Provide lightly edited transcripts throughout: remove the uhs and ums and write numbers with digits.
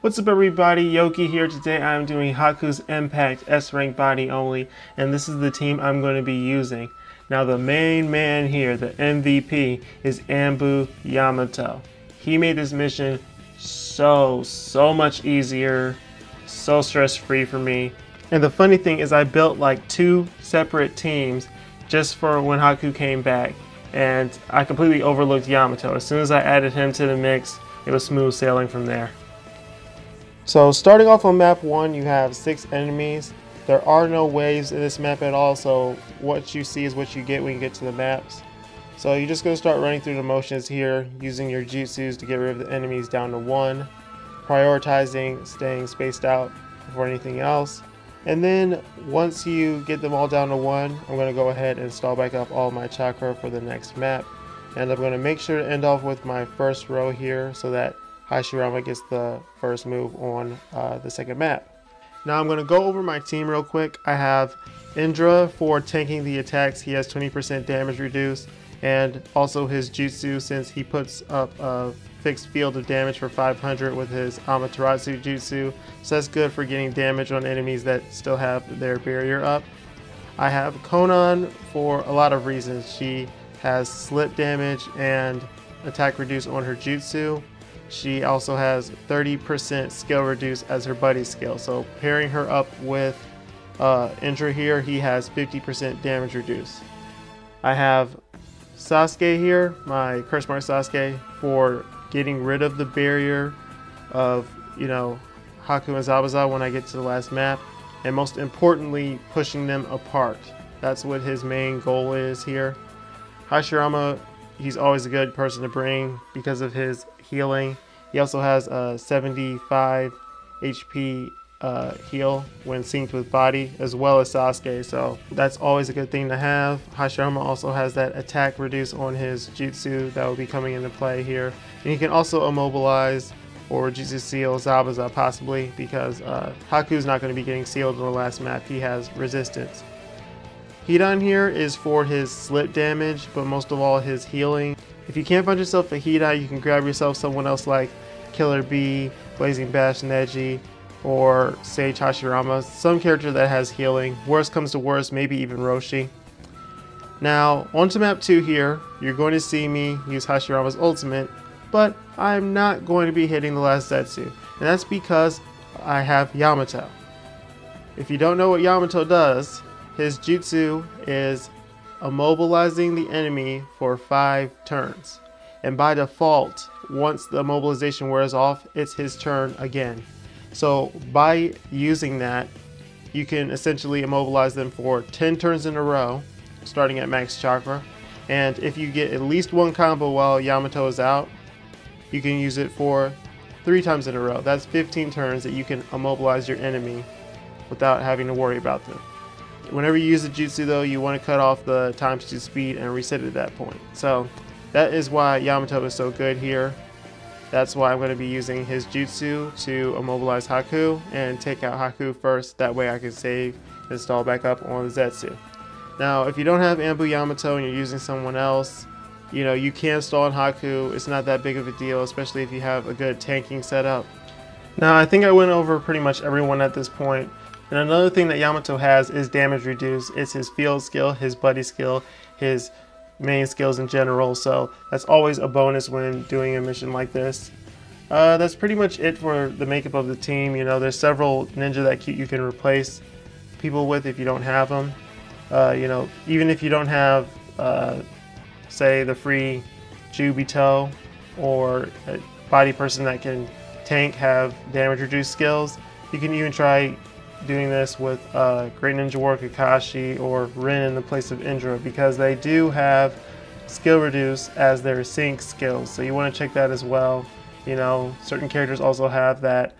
What's up everybody, Yoki here. Today I'm doing Haku's Impact S-Rank body only, and this is the team I'm going to be using. Now the main man here, the MVP, is Anbu Yamato. He made this mission so much easier, so stress-free for me. And the funny thing is I built like 2 separate teams just for when Haku came back, and I completely overlooked Yamato. As soon as I added him to the mix, it was smooth sailing from there. So starting off on map 1, you have 6 enemies. There are no waves in this map at all, so what you see is what you get when you get to the maps. So you're just going to start running through the motions here, using your jutsus to get rid of the enemies down to 1, prioritizing staying spaced out before anything else. And then once you get them all down to 1, I'm going to go ahead and stall back up all my chakra for the next map. And I'm going to make sure to end off with my first row here so that Hashirama gets the first move on the second map. Now I'm going to go over my team real quick. I have Indra for tanking the attacks. He has 20% damage reduced, and also his jutsu, since he puts up a fixed field of damage for 500 with his Amaterasu jutsu, so that's good for getting damage on enemies that still have their barrier up. I have Konan for a lot of reasons. She has slip damage and attack reduce on her jutsu. She also has 30% skill reduce as her buddy skill. So pairing her up with Indra here, he has 50% damage reduce. I have Sasuke here, my Curse Mark Sasuke, for getting rid of the barrier of, Haku and Zabuza when I get to the last map. And most importantly, pushing them apart. That's what his main goal is here. Hashirama, he's always a good person to bring because of his healing. He also has a 75 HP heal when synced with body, as well as Sasuke, so that's always a good thing to have. Hashirama also has that attack reduce on his jutsu that will be coming into play here. And he can also immobilize or jutsu seal Zabuza possibly, because Haku's not going to be getting sealed in the last map. He has resistance. Hidan here is for his slip damage, but most of all his healing. If you can't find yourself a Hidan, you can grab yourself someone else like Killer B, Blazing Bash Neji, or Sage Hashirama, some character that has healing. Worst comes to worst, maybe even Roshi. Now, onto map 2 here, you're going to see me use Hashirama's ultimate, but I'm not going to be hitting the last Zetsu, and that's because I have Yamato. If you don't know what Yamato does, his jutsu is immobilizing the enemy for 5 turns. And by default, once the immobilization wears off, it's his turn again. So by using that, you can essentially immobilize them for 10 turns in a row, starting at max chakra. And if you get at least 1 combo while Yamato is out, you can use it for 3 times in a row. That's 15 turns that you can immobilize your enemy without having to worry about them. Whenever you use the jutsu though, you want to cut off the times 2 speed and reset it at that point. So that is why Yamato is so good here. That's why I'm going to be using his jutsu to immobilize Haku and take out Haku first. That way I can save and stall back up on Zetsu. Now if you don't have Anbu Yamato and you're using someone else, you can stall on Haku. It's not that big of a deal, especially if you have a good tanking setup. Now I think I went over pretty much everyone at this point. And another thing that Yamato has is damage reduce. It's his field skill, his buddy skill, his main skills in general, so that's always a bonus when doing a mission like this. That's pretty much it for the makeup of the team. There's several ninja that you can replace people with if you don't have them. Even if you don't have, say, the free Juubito or a body person that can tank, have damage reduced skills, you can even try doing this with Great Ninja Warrior Kakashi or Rin in the place of Indra, because they do have skill reduce as their sync skills, so you want to check that as well. Certain characters also have that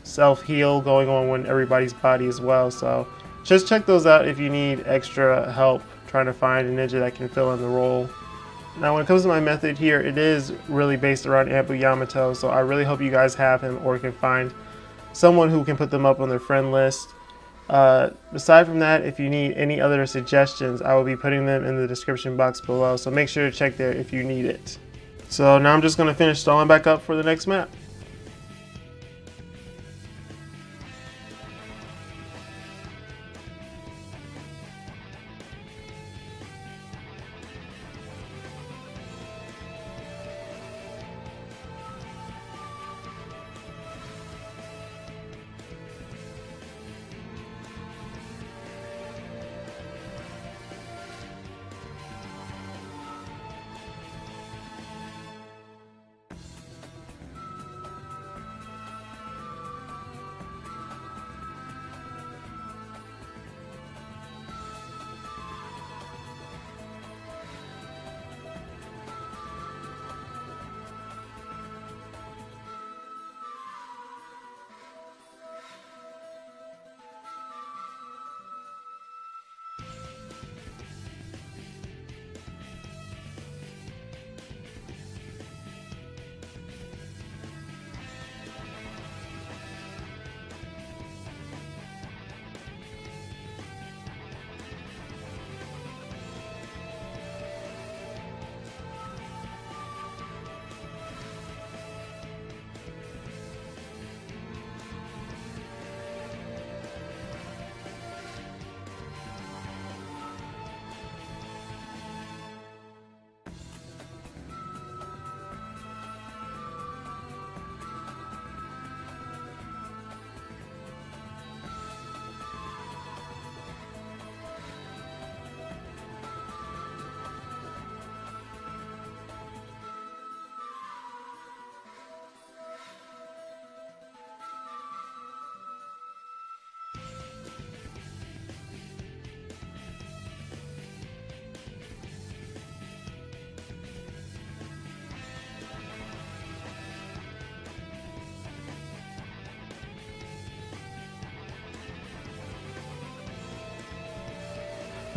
self heal going on when everybody's body as well, so just check those out if you need extra help trying to find a ninja that can fill in the role. Now when it comes to my method here, it is really based around Anbu Yamato, so I really hope you guys have him or can find someone who can put them up on their friend list. Aside from that, if you need any other suggestions, I will be putting them in the description box below, so make sure to check there if you need it. So now I'm just going to finish stalling back up for the next map.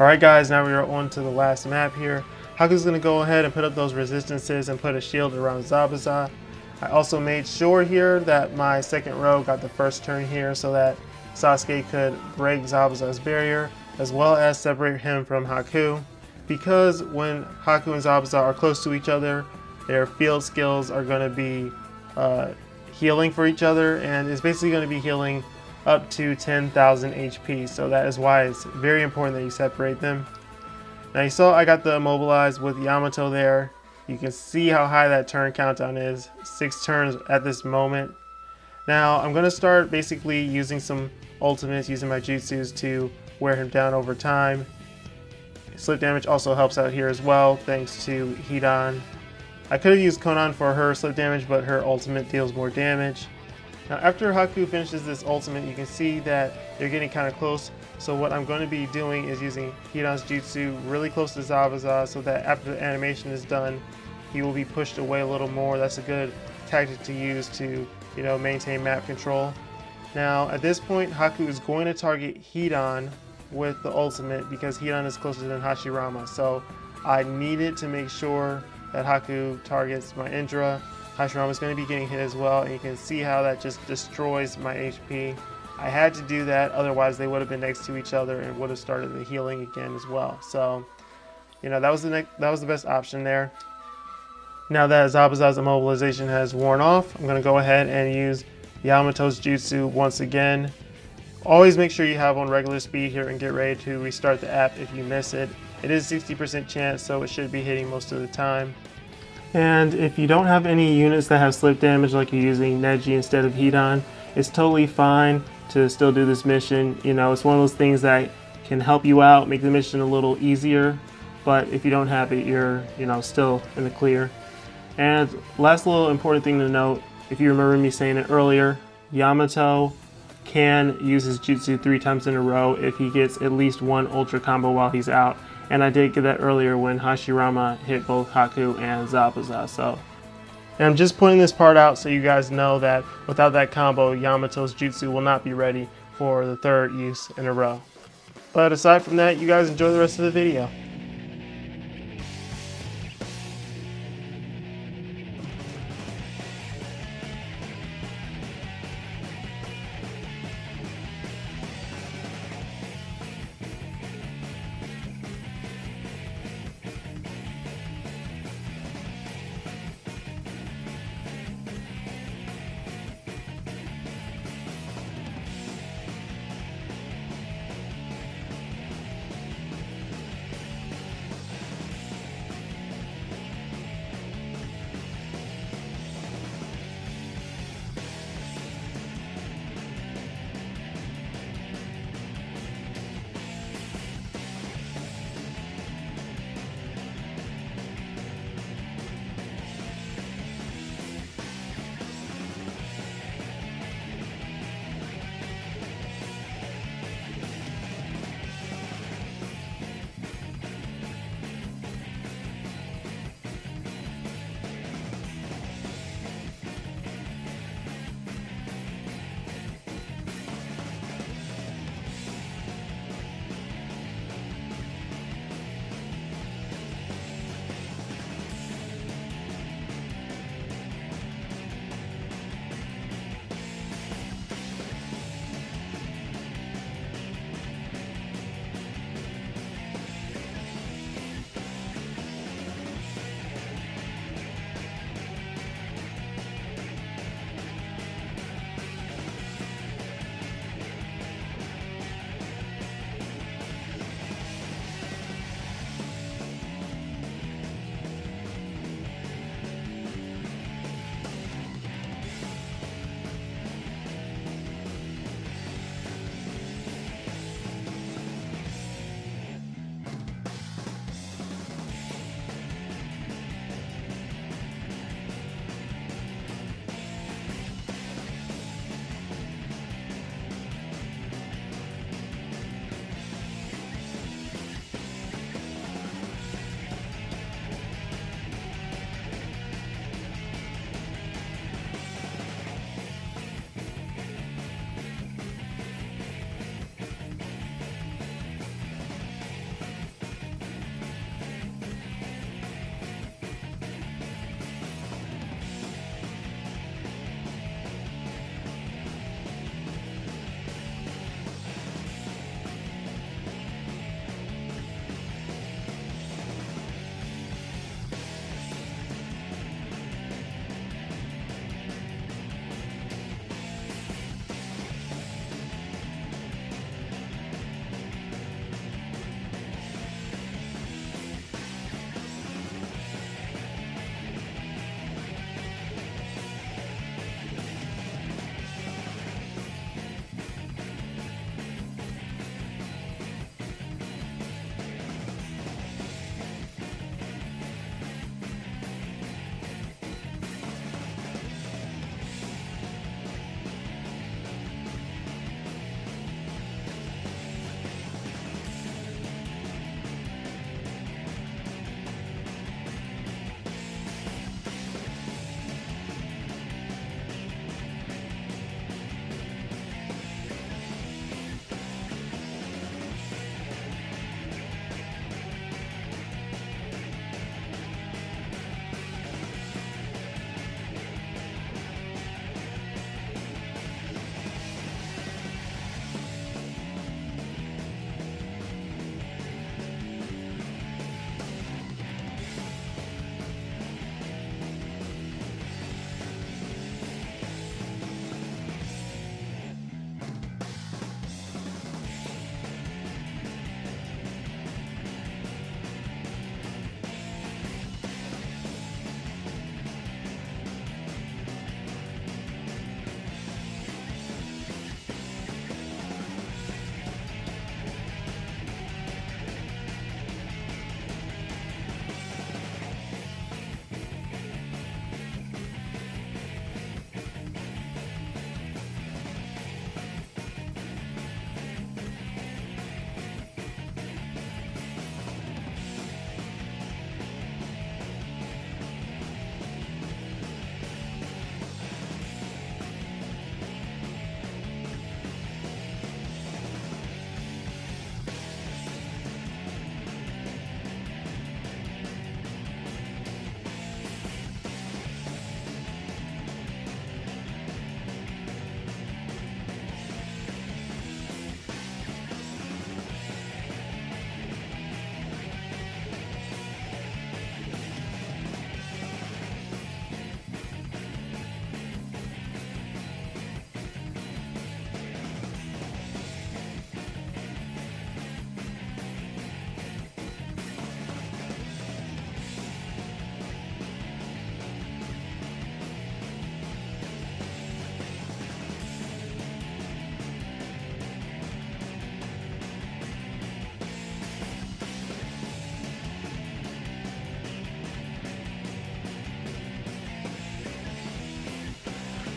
Alright guys, now we are on to the last map here. Haku's going to go ahead and put up those resistances and put a shield around Zabuza. I also made sure here that my second row got the first turn here so that Sasuke could break Zabuza's barrier as well as separate him from Haku. Because when Haku and Zabuza are close to each other, their field skills are going to be healing for each other, and it's basically going to be healing up to 10,000 HP, so that is why it's very important that you separate them. Now you saw I got the immobilized with Yamato there. You can see how high that turn countdown is, 6 turns at this moment. Now I'm going to start basically using some ultimates, using my jutsus to wear him down over time. Slip damage also helps out here as well, thanks to Hidan. I could have used Konan for her slip damage, but her ultimate deals more damage. Now after Haku finishes this ultimate, you can see that they're getting kind of close. So what I'm going to be doing is using Hidan's jutsu really close to Zabuza so that after the animation is done, he will be pushed away a little more. That's a good tactic to use to, maintain map control. Now at this point, Haku is going to target Hidan with the ultimate because Hidan is closer than Hashirama. So I needed to make sure that Haku targets my Indra. Hashirama is going to be getting hit as well, and you can see how that just destroys my HP. I had to do that, otherwise they would have been next to each other and would have started the healing again as well. So, that was the best option there. Now that Zabuza's immobilization has worn off, I'm going to go ahead and use Yamato's jutsu once again. Always make sure you have on regular speed here and get ready to restart the app if you miss it. It is 60% chance, so it should be hitting most of the time. And if you don't have any units that have slip damage, like you're using Neji instead of Hidan, it's totally fine to still do this mission. It's one of those things that can help you out, make the mission a little easier, but if you don't have it, you're still in the clear. And last little important thing to note, if you remember me saying it earlier, Yamato can use his jutsu 3 times in a row if he gets at least one ultra combo while he's out. And I did get that earlier when Hashirama hit both Haku and Zabuza. And I'm just pointing this part out so you guys know that without that combo, Yamato's jutsu will not be ready for the 3rd use in a row. But aside from that, you guys enjoy the rest of the video.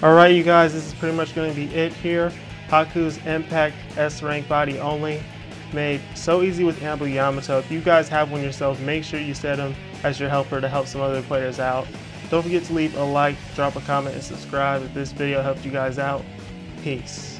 Alright you guys, this is pretty much going to be it here. Haku's Impact S rank body only, made so easy with Anbu Yamato. If you guys have one yourself, make sure you set him as your helper to help some other players out. Don't forget to leave a like, drop a comment, and subscribe if this video helped you guys out. Peace.